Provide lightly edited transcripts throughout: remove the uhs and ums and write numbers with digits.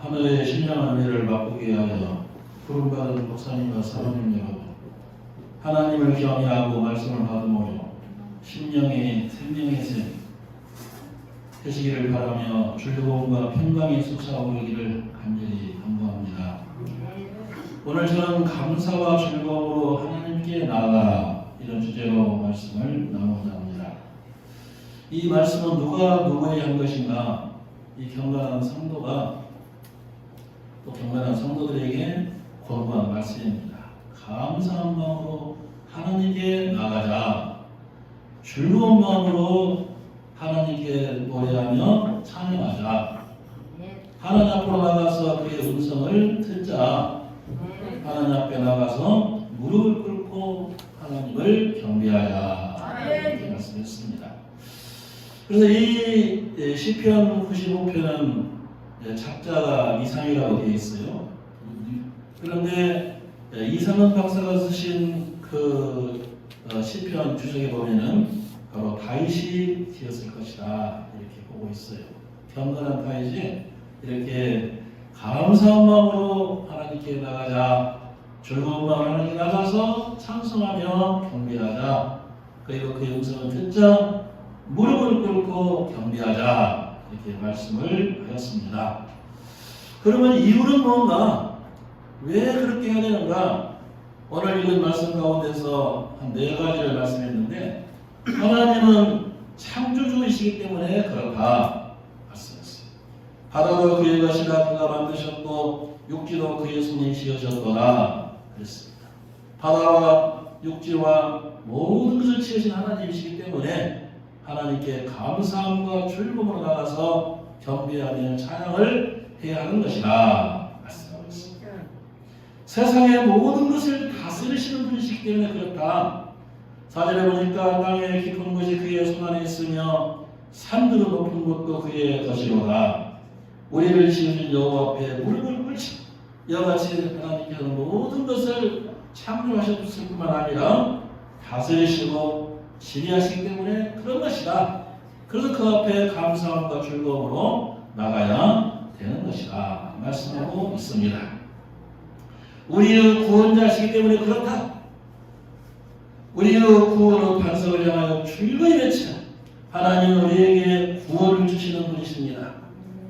하늘의 신령한 은혜를 맛보게 하여 부름받은 목사님과 사모님 여러분, 하나님을 경외하고 말씀을 받으므로 심령의 생명의 샘 되시기를 바라며 즐거움과 평강이 솟아오르기를 간절히 간구합니다. 오늘 저는 감사와 즐거움으로 하나님께 나아가라 이런 주제로 말씀을 나누고자 합니다. 이 말씀은 누가 누구에게 한 것인가? 이 경건한 성도가 또 경건한 성도들에게 권고한 말씀입니다. 감사한 마음으로 하나님께 나가자. 즐거운 마음으로 하나님께 노래하며 찬양하자. 하나님 앞으로 나가서 그의 음성을 듣자. 하나님 앞에 나가서 무릎을 꿇고 하나님을 경배하자. 이렇게 말씀했습니다. 그래서 이 시편 95편은 작자가 이상이라고 되어 있어요. 그런데 이상은 박사가 쓰신 그 시편 주석에 보면은 바로 다윗이 지었을 것이다 이렇게 보고 있어요. 경건한 다윗이 이렇게 감사한 마음으로 하나님께 나가자, 즐거운 마음으로 하나님께 나가서 찬송하며 경배하자, 그리고 그의 음성을 듣자, 무릎을 꿇고 경배하자 이렇게 말씀을 하였습니다. 그러면 이유는 뭔가? 왜 그렇게 해야 되는가? 오늘 읽은 말씀 가운데서 한 4가지를 말씀했는데, 하나님은 창조주이시기 때문에 그렇다 말씀했어요. 바다도 그의 것이라 그가 만드셨고 육지도 그의 손이 지으셨더라 그랬습니다. 바다와 육지와 모든 것을 지으신 하나님이시기 때문에 하나님께 감사함과 즐거움으로 나가서 경배하며 찬양을 해야 하는 것이다 말씀하고 있습니다. 세상의 모든 것을 다스리시는 분이시기 때문에 그렇다. 4절에 보니까 땅의 깊은 것이 그의 손 안에 있으며 산들은 높은 곳도 그의 것이로다. 우리를 지으신 여호와 앞에 무릎을 꿇자. 이와 같이 하나님께서 모든 것을 창조하셨을 뿐만 아니라 다스리시고 지휘하시기 때문에 그런 것이다. 그래서 그 앞에 감사함과 즐거움으로 나가야 되는 것이다 말씀하고 있습니다. 우리의 구원자시기 때문에 그렇다. 우리의 구원의 반석을 향하여 즐거이 외쳐. 하나님은 우리에게 구원을 주시는 분이십니다.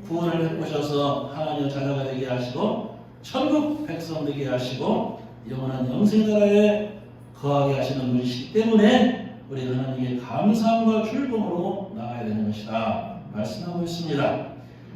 구원을 베푸셔서 하나님의 자녀가 되게 하시고 천국 백성 되게 하시고 영원한 영생 나라에 거하게 하시는 분이시기 때문에 우리 하나님께 감사함과 즐거움으로 나가야 되는 것이다 말씀하고 있습니다.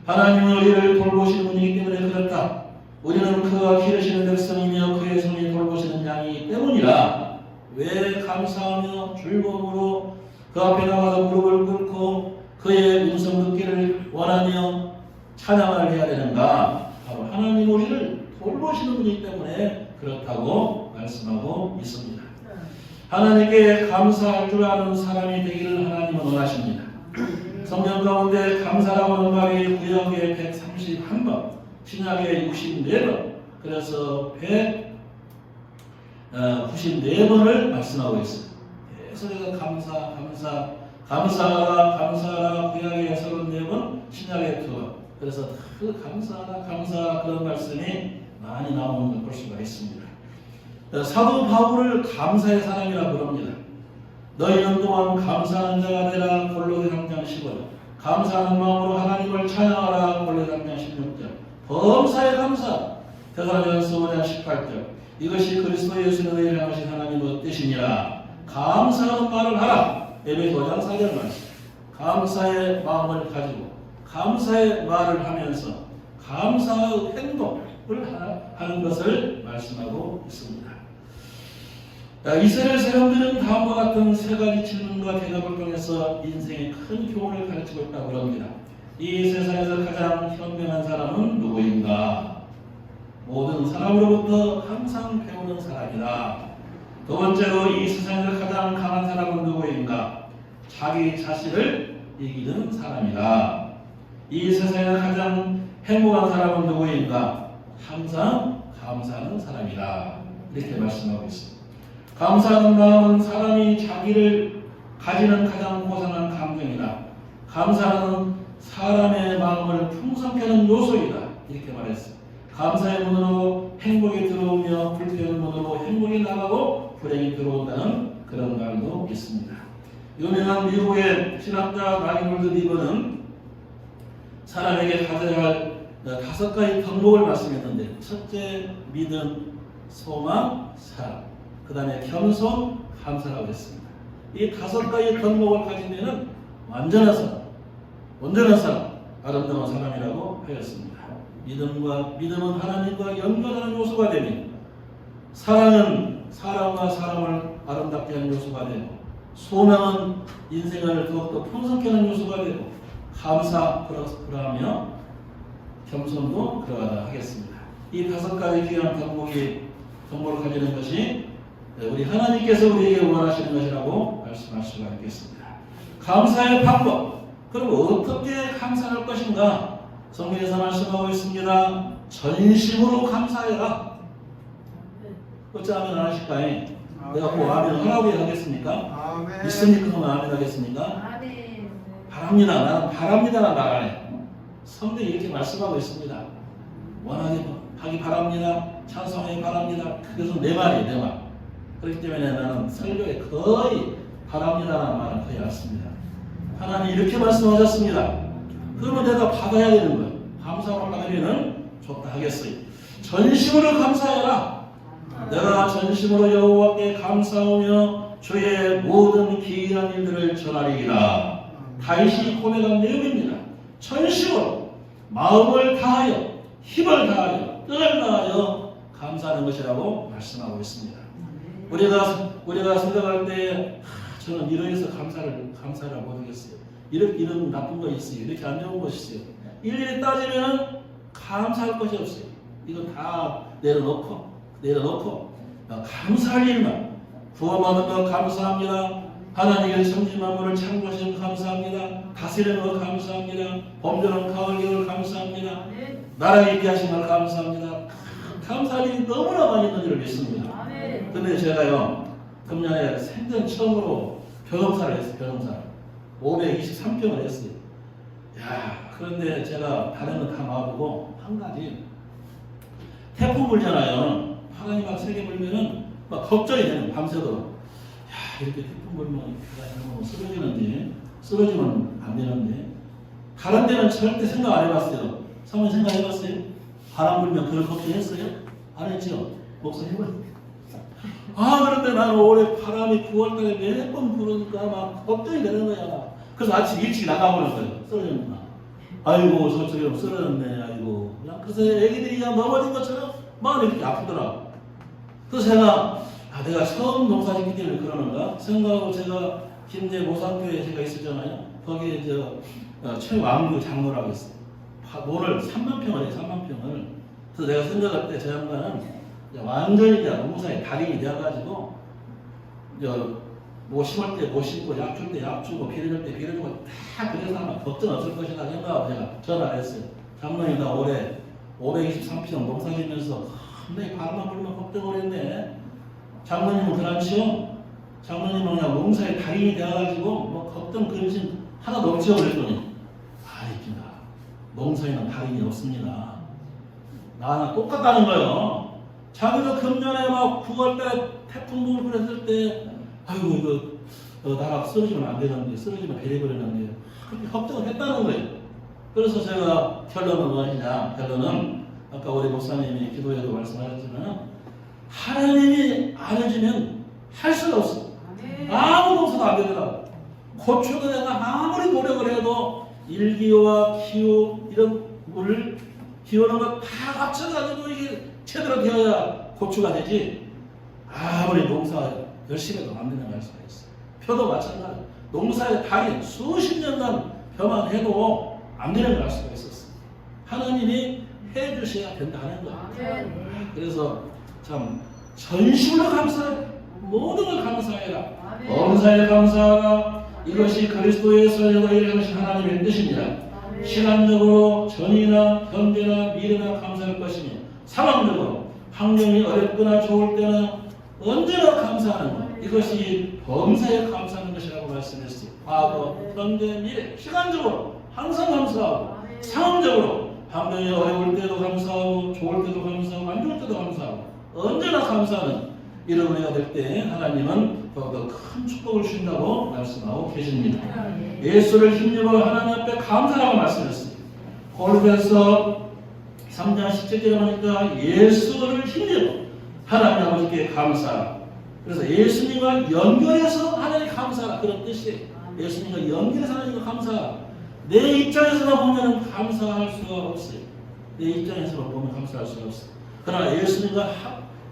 하나님은 우리를 돌보시는 분이기 때문에 그렇다. 우리는 그가 기르시는 백성이며 그의 손이 돌보시는 양이기 때문이라. 왜 감사하며 즐거움으로 그 앞에 나가서 무릎을 꿇고 그의 음성 듣기를 원하며 찬양을 해야 되는가? 바로 하나님 우리를 돌보시는 분이기 때문에 그렇다고 말씀하고 있습니다. 하나님께 감사할 줄 아는 사람이 되기를 하나님은 원하십니다. 성경 가운데 감사라고 하는 말이 구약에 131번, 신약에 64번, 그래서 194번을 말씀하고 있어요. 계속해서 감사하라 구약에 34번, 신약에 2번. 그래서 그 감사하라 그런 말씀이 많이 나오는 걸 볼 수가 있습니다. 사도 바울을 감사의 사람이라 부릅니다. 너희는 또한 감사하는 자가 되라 골로새 3장 15절. 감사하는 마음으로 하나님을 찬양하라 골로새 3장 16절. 범사에 감사 데살로니가서 5장 18절. 이것이 그리스도 예수의 은혜를 향하신 하나님의 뜻이니라. 감사하는 말을 하라. 에베소 5장 4절 말씀. 감사의 마음을 가지고 감사의 말을 하면서 감사의 행동을 하는 것을 말씀하고 있습니다. 이스라엘 사람들은 다음과 같은 3가지 질문과 대답을 통해서 인생의 큰 교훈을 가르치고 있다고 합니다. 이 세상에서 가장 현명한 사람은 누구인가? 모든 사람으로부터 항상 배우는 사람이다. 두 번째로 이 세상에서 가장 강한 사람은 누구인가? 자기 자신을 이기는 사람이다. 이 세상에서 가장 행복한 사람은 누구인가? 항상 감사하는 사람이다. 이렇게 말씀하고 있습니다. 감사하는 마음은 사람이 자기를 가지는 가장 고상한 감정이다. 감사는 사람의 마음을 풍성케 하는 요소이다. 이렇게 말했어요. 감사의 문으로 행복이 들어오며 불평의 문으로 행복이 나가고 불행이 들어온다는 그런 말도 있습니다. 유명한 미국의 신학자 라이놀드 리버는 사람에게 가져야 할 5가지 덕목을 말씀했는데, 첫째 믿음, 소망, 사랑, 그 다음에 겸손, 감사라고 했습니다. 이 5가지 덕목을 가지면 온전한 사람, 아름다운 사람이라고 하였습니다. 믿음은 하나님과 연결하는 요소가 되며, 사랑은 사람과 사람을 아름답게 하는 요소가 되고, 소망은 인생을 더욱더 풍성케 하는 요소가 되고, 그러하며 겸손도 그러하다 하겠습니다. 이 5가지 귀한 덕목을 가지는 것이 우리 하나님께서 우리에게 원하시는 것이라고 말씀할 수가 있겠습니다. 감사의 방법, 그럼 어떻게 감사할 것인가? 성경에서 말씀하고 있습니다. 전심으로 감사해라. 어찌 아멘 안 하실까요? 내가 꼭 아멘 하라고 하겠습니까? 믿습니까? 그러면 아멘 하겠습니까? 바랍니다. 나는 바랍니다가 나가네. 성경이 이렇게 말씀하고 있습니다. 원하게 하기 바랍니다. 찬송하기 바랍니다. 그래서 내 말이에요, 내 말. 그렇기 때문에 나는 설교에 거의 바랍니다라는 말은 거의 않습니다. 하나님 이렇게 말씀하셨습니다. 그러면 내가 받아야 되는 거예요. 감사로 받으면 좋다 하겠어요. 전심으로 감사해라. 내가 전심으로 여호와께 감사하며 주의 모든 기이한 일들을 전하리이다. 다윗이 고백한 내용입니다. 전심으로 마음을 다하여 힘을 다하여 뜻을 다하여 감사하는 것이라고 말씀하고 있습니다. 우리가 생각할 때 저는 이러해서 감사를 못하겠어요. 이런 나쁜 거 있어요. 이렇게 안 좋은 것이 있어요. 일일이 따지면 감사할 것이 없어요. 이건 다 내려놓고 감사할 일만, 구원받은 것 감사합니다. 하나님의 천지 만물을 창조하신 감사합니다. 다스리는 것 감사합니다. 범죄는 가을 겨울 감사합니다. 나라에 있게 하신 것 감사합니다. 감사할 일이 너무나 많이 있는 줄 믿습니다. 근데 제가요, 금년에 생전 처음으로 변호사를 했어요. 변호사 523평을 했어요. 그런데 제가 다른 건 다 놔두고 한 가지, 태풍 불잖아요. 바람이 막 세게 불면은 막 걱정이 되는, 밤새도록. 이렇게 태풍 불면 쓰러지면 안 되는데, 다른 데는 절대 생각 안 해봤어요. 사모님 생각해봤어요? 바람 불면 그런 걱정했어요? 안 했죠? 목소리 해봐요. 그런데 나는 올해 바람이 9월달에 몇 번 부르니까 막 걱정이 되는 거야. 그래서 아침 일찍 나가보는 거예요. 쓰러졌나? 아이고, 저처럼 쓰러졌네. 아이고. 그래서 애기들이 그냥 넘어진 것처럼 마음이 이렇게 아프더라. 그래서 내가 처음 농사짓기 때문에 그러는가 생각하고, 제가 김제 모산교에 제가 있었잖아요. 거기에 최왕규 장로라고 있어요. 모를 3만 평을 해요. 3만 평을. 그래서 내가 생각할 때 저 양반은 완전히 농사에 달인이 되어가지고, 뭐 심을 때 뭐 심고, 약 줄 때 약 주고, 비료줄 때 비료 주고, 다 그래서 아마 걱정 없을 것이다 생각하고 제가 전화를 했어요. 장로님, 나 올해 523평 농사 지면서 굉장히 바람만 불면 걱정을 했네. 장로님은 그렇지요? 장로님은 그냥 농사에 달인이 되어가지고 뭐 걱정 근심 하나도 없죠? 그랬더니, 아닙니다. 농사에는 달인이 없습니다. 나랑 똑같다는 거예요. 자기도 금년에 막 9월달에 태풍 불고 그랬을 때, 아이고, 이거 나가 쓰러지면 안 되는데, 쓰러지면 베려버리는데, 그렇게 걱정을 했다는 거예요. 그래서 제가 결론은 무엇이냐? 결론은 아까 우리 목사님이 기도에도 말씀하셨지만, 하나님이 안 해주면 할 수가 없어. 아무 농사도 안 되더라고. 고추도 내가 아무리 노력을 해도 일기와 기후 이런 물 기호는 거 다 합쳐가지고 이게 제대로 되어야 고추가 되지. 아무리 농사 열심히 해도 안 되는 걸 수가 있어. 표도 마찬가지. 농사의 달인 수십 년간 벼만 해도 안 되는 걸 알 수가 있었어. 하나님이 해주셔야 된다는 거야. 그래서 참 전심으로 감사해. 모든 걸 감사해라. 범사에 감사하라. 이것이 그리스도의 선에서 일하신 하나님의 뜻입니다. 시간적으로 전이나 현재나 미래나 감사할 것이며, 상황적으로 환경이 어렵거나 좋을 때는 언제나 감사하는 것, 이것이 범사에 감사하는 것이라고 말씀했어요. 과거, 현재, 미래, 시간적으로 항상 감사하고, 상황적으로 환경이 어려울 때도 감사하고 좋을 때도 감사하고 안 좋을 때도 감사하고 언제나 감사하는 이런 우리가 될 때 하나님은 더욱더 큰 축복을 주신다고 말씀하고 계십니다. 예수를 힘입어 하나님 앞에 감사라고 말씀했습니다. 고린도서 3장 17절에 보니까 예수를 힘입어 하나님 아버지께 감사하라. 그래서 예수님과 연결해서 하나님 감사하라 그런 뜻이에요. 예수님과 연결해서 하나님과 감사하라. 내 입장에서만 보면 감사할 수가 없어요. 내 입장에서만 보면 감사할 수가 없어요. 그러나 예수님과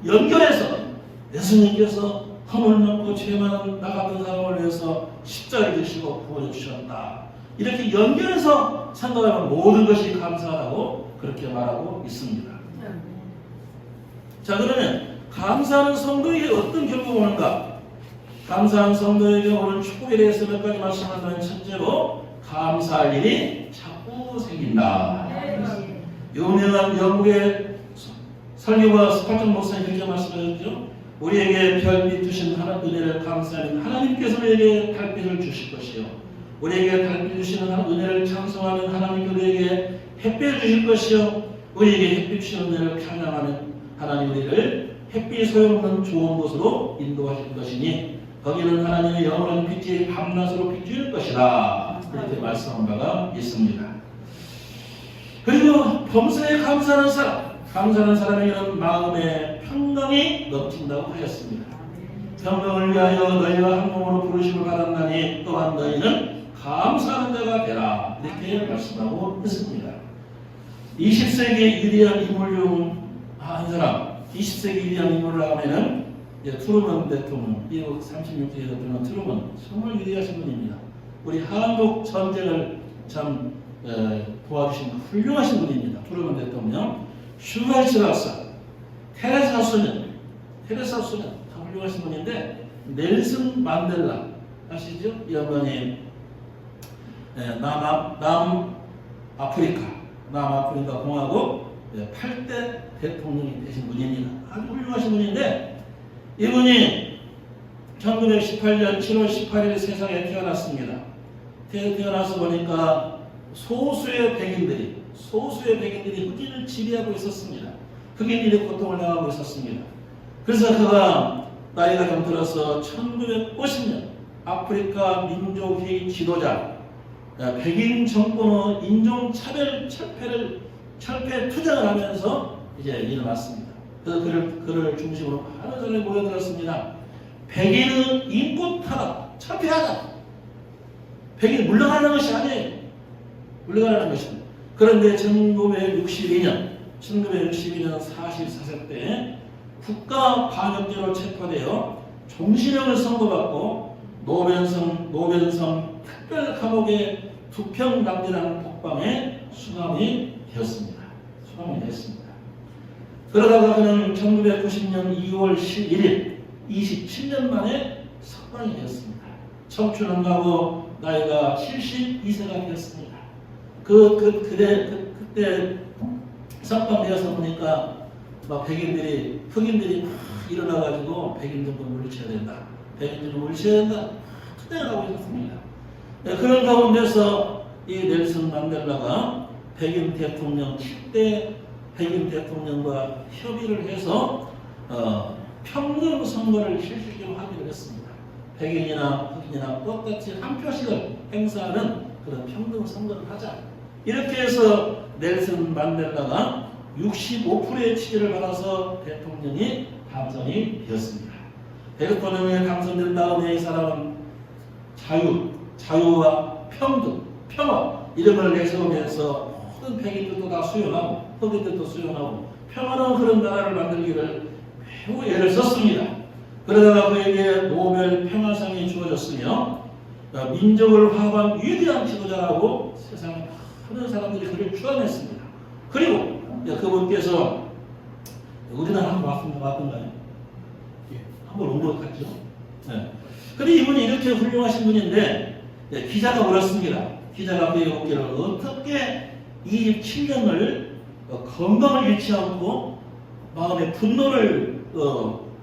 연결해서 예수님께서 허물 넘고 죄 많은 나 같은 사람을 위해서 십자가를 지시고 구원해 주셨다. 이렇게 연결해서 생각하면 모든 것이 감사하다고 그렇게 말하고 있습니다. 자, 그러면 감사하는 성도에게 어떤 결과가 오는가? 감사한 성도에게 오는 축복에 대해서 몇 가지 말씀하자면 첫째로 감사할 일이 자꾸 생긴다. 유명한 영국의 설교가 스파전 목사님 이렇게 말씀하셨죠. 우리에게 별빛 주신 은혜를 감사하는 하나님께서 우리에게 달빛을 주실 것이요 우리에게 달빛 주시는 은혜를 찬송하는 하나님께서 우리에게 햇빛을 주실 것이요 우리에게 햇빛 주시는 은혜를 찬양하는 하나님 우리를 햇빛 소용없는 좋은 곳으로 인도하실 것이니 거기는 하나님의 영원한 빛이 밤낮으로 비추일 것이다. 이렇게 말씀한 바가 있습니다. 그리고 범사에 감사하는 사람에게는 마음의 평강이 넘친다고 하셨습니다. 평강을 위하여 너희가 한 몸으로 부르심을 받았나니 또한 너희는 감사하는 자가 되라. 이렇게 말씀하고 있습니다. 20세기 위대한 인물 중 한 사람, 20세기 위대한 인물을 하면은 트루먼 대통령, 미국 36대 대통령 트루먼 정말 위대하신 분입니다. 우리 한국 전쟁을 참 도와주신 훌륭하신 분입니다. 트루먼 대통령, 슈발츠 박사, 테레사 수녀 다 훌륭하신 분인데 넬슨 만델라 아시죠? 이 양반이 남아프리카 공화국 8대 대통령이 되신 분입니다. 아주 훌륭하신 분인데 이분이 1918년 7월 18일 세상에 태어났습니다. 태어나서 보니까 소수의 백인들이 흑인을 지배하고 있었습니다. 흑인들이 고통을 당하고 있었습니다. 그래서 그가 나이가 좀 들어서 1950년 아프리카 민족회의 지도자 백인 정권의 인종차별 철폐 투쟁을 하면서 이제 일어났습니다. 그래서 그를 중심으로 많은 사람이 모여들었습니다. 백인은 인권 탄압, 철폐하자. 백인 물러가는 것이 아니에요. 물러가는 것입니다. 그런데 1962년 44세 때 국가 반역죄로 체포되어 종신형을 선고받고 노변성 특별 감옥의 두평 남대당 독방에 수감이 되었습니다. 그러다가 그는 1990년 2월 11일 27년 만에 석방이 되었습니다. 청춘은 가고 나이가 72세가 되었습니다. 그때 석방되어서 보니까 막 흑인들이 막 일어나가지고 백인들도 물리쳐야 된다. 투쟁을 하고 있었습니다. 그런 가운데서 이 넬슨 만델라가 백인 대통령 7대 백인 대통령과 협의를 해서 평등 선거를 실질적으로 하기로 했습니다. 백인이나 흑인이나 똑같이 한 표씩을 행사하는 그런 평등 선거를 하자. 이렇게 해서 넬슨 만델라가 65%의 지지를 받아서 대통령이 당선이 되었습니다. 대통령에 당선된 다음에 이 사람은 자유와 평등, 평화 이런 걸 내세우면서 모든 백인들도 다 수용하고 흑인들도 수용하고 평화로운 그런 나라를 만들기를 매우 애를 썼습니다. 그러다가 그에게 노벨 평화상이 주어졌으며 민족을 화합한 위대한 지도자라고 세상에 많은 사람들이 그를 추앙했습니다. 그리고 그분께서 우리나라 한번 왔던가요? 한번 온 것 같죠? 네. 근데 이분이 이렇게 훌륭하신 분인데 기자가 물었습니다. 기자가 그에게 묻기를 어떻게 27년을 건강을 잃지 않고 마음의 분노를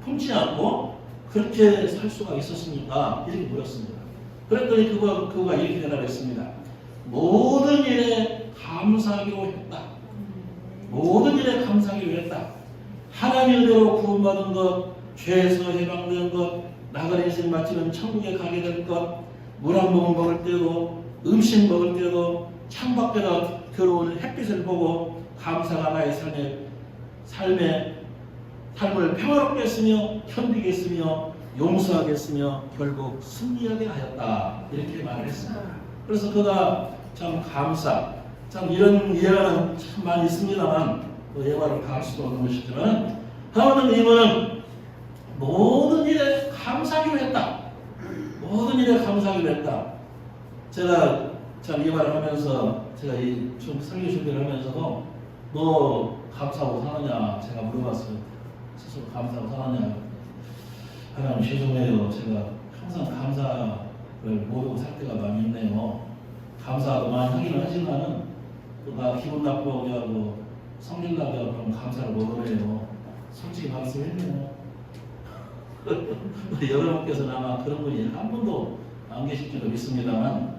품지 않고 그렇게 살 수가 있었습니까? 이렇게 물었습니다. 그랬더니 그가 이렇게 대답했습니다. 모든 일에 감사하기로 했다. 모든 일에 감사하기로 했다. 하나님 은혜로 구원받은 것, 죄에서 해방된 것, 나그네 인생 마치면 천국에 가게 될 것, 물 한 모금 먹을 때도, 음식 먹을 때도, 창밖에다 들어오는 햇빛을 보고 감사가 나의 삶을 평화롭게 했으며 견디겠으며 용서하겠으며 결국 승리하게 하였다. 이렇게 말을 했습니다. 그래서 그가 참 감사, 참 이런 예화는 참 많이 있습니다만 예화를 다 할 수도 없는 것이지만 하나님은 모든 일에 감사하기로 했다. 모든 일에 감사하기로 했다. 제가 참 이 말을 하면서 제가 좀 설교 준비를 하면서도 너 감사하고 사느냐 제가 물어봤어요. 스스로 감사하고 사느냐. 하나님 죄송해요. 제가 항상 감사를 모르고 살 때가 많이 있네요. 감사도 많이 하기는 하지만은 또 나 기분 나쁘게 하고 성질 나게 하고 그럼 감사를 못 해요. 솔직히 말씀했네요. 여러분께서는 아마 그런 분이 한 분도 안 계실지도 믿습니다만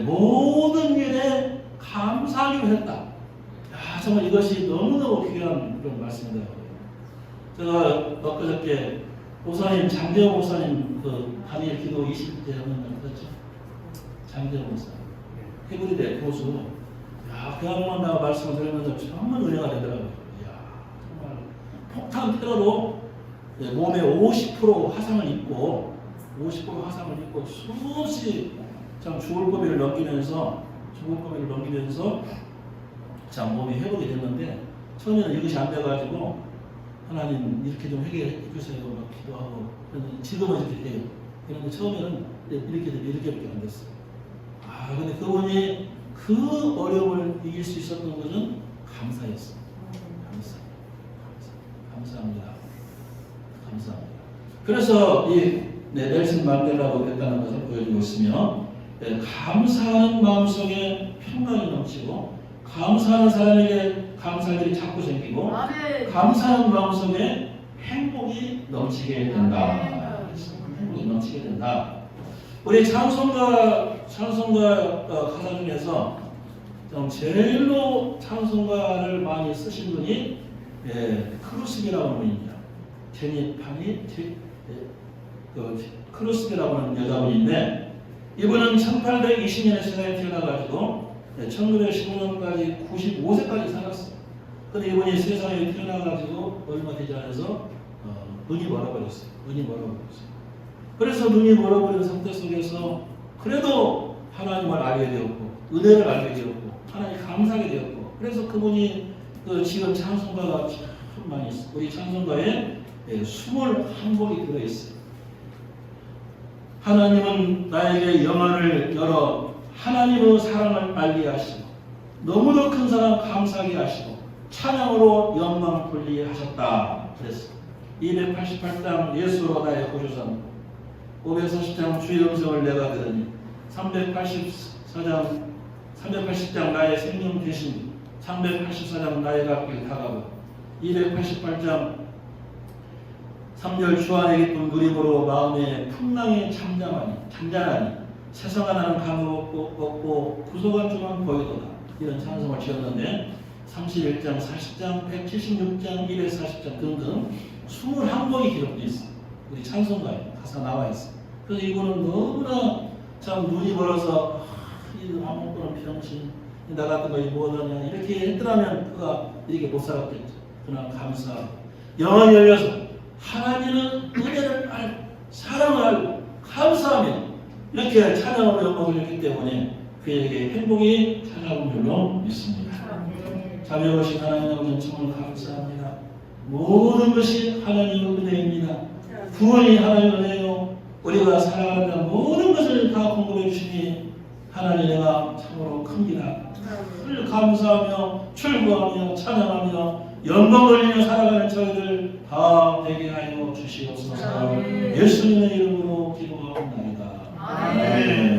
모든 일에 감사하기로 했다. 야, 정말 이것이 너무너무 귀한 그런 말씀입니다. 제가 엊그저께 목사님, 장재호 목사님 그 단일 기도 20대 하는 날 그렇죠? 장재호 목사님 해구리대 교수. 야, 그 양반 내가 말씀을 들으면서 정말 은혜가 되더라고요. 야, 정말 폭탄 테러로 몸에 50% 화상을 입고 50% 화상을 입고 수없이 참 죽을 고비를 넘기면서 참 몸이 회복이 됐는데 처음에는 이것이 안 돼가지고 하나님 이렇게 좀 회개해 주세요 막 기도하고 그런데 지금은 이렇게 해요. 그런데 처음에는 이렇게밖에 안 됐어요. 아 근데 그분이 그 어려움을 이길 수 있었던 것은 감사였어요. 감사합니다. 그래서 이 넬슨 만델라가 그랬다는 것을 보여주고 있으며 감사하는 마음속에 평강이 넘치고 감사하는 사람에게 감사할 일이 자꾸 생기고 감사하는 마음속에 행복이 넘치게 된다. 행복이 넘치게 된다. 우리 찬송가 가사 중에서 좀 제일로 찬송가를 많이 쓰신 분이 크루스비라고 하는 분입니다. 크루스비라고 하는 여자분인데 이분은 1820년에 세상에 태어나가지고 1915년까지 95세까지 살았어요. 근데 이분이 세상에 태어나가지고 얼마 되지 않아서 눈이 멀어버렸어요. 그래서 눈이 멀어버린 상태 속에서 그래도 하나님을 알게 되었고 은혜를 알게 되었고 하나님 감사하게 되었고 그래서 그분이 지금 찬송가가 참 많이 있어요. 우리 찬송가에 21곡이 들어있어요. 하나님은 나에게 영안을 열어 하나님의 사랑을 알게 하시고 너무도 큰 사랑 감사하게 하시고 찬양으로 영광 돌리게 하셨다. 그랬어요. 288장 예수로 나의 구주선 540장 주의 음성을 내가 들으니 380장 나의 생명 되신 384장 나의 갓길 다가고 288장 3절 주 안에 기쁜 누림으로 마음의 풍랑에 잠잠하니 세상아 나는 감을 얻고 구속한 주만 보이도다. 이런 찬송을 지었는데 31장, 40장, 176장, 240장 등등 21곡이 기록되어 있어요. 우리 찬송가에 가사 나와 있어요. 그래서 이분은 너무나 참 눈이 멀어서 이 아무것도 병신 나 같은 거이 뭐하냐 이렇게 했더라면 그가 이렇게 못 살았겠죠. 그러나 감사하고 영원히 열려서 하나님은 은혜를 알고 사랑을 알고 감사하며 이렇게 찬양으로 영광을 했기 때문에 그에게 행복이 찾아온 줄로 믿습니다. 자비로우신 하나님 아버지 정말 감사합니다. 모든 것이 하나님의 은혜입니다. 구원이 하나님의 은혜요. 우리가 살아가는 모든 것을 다 공급해 주시니 하나님 내가 참으로 큽니다. 늘 감사하며 출구하며 찬양하며 영광 돌리며 살아가는 저희들 다 되게 하여 주시옵소서. 예수님의 이름으로 기도하옵나이다. 아멘.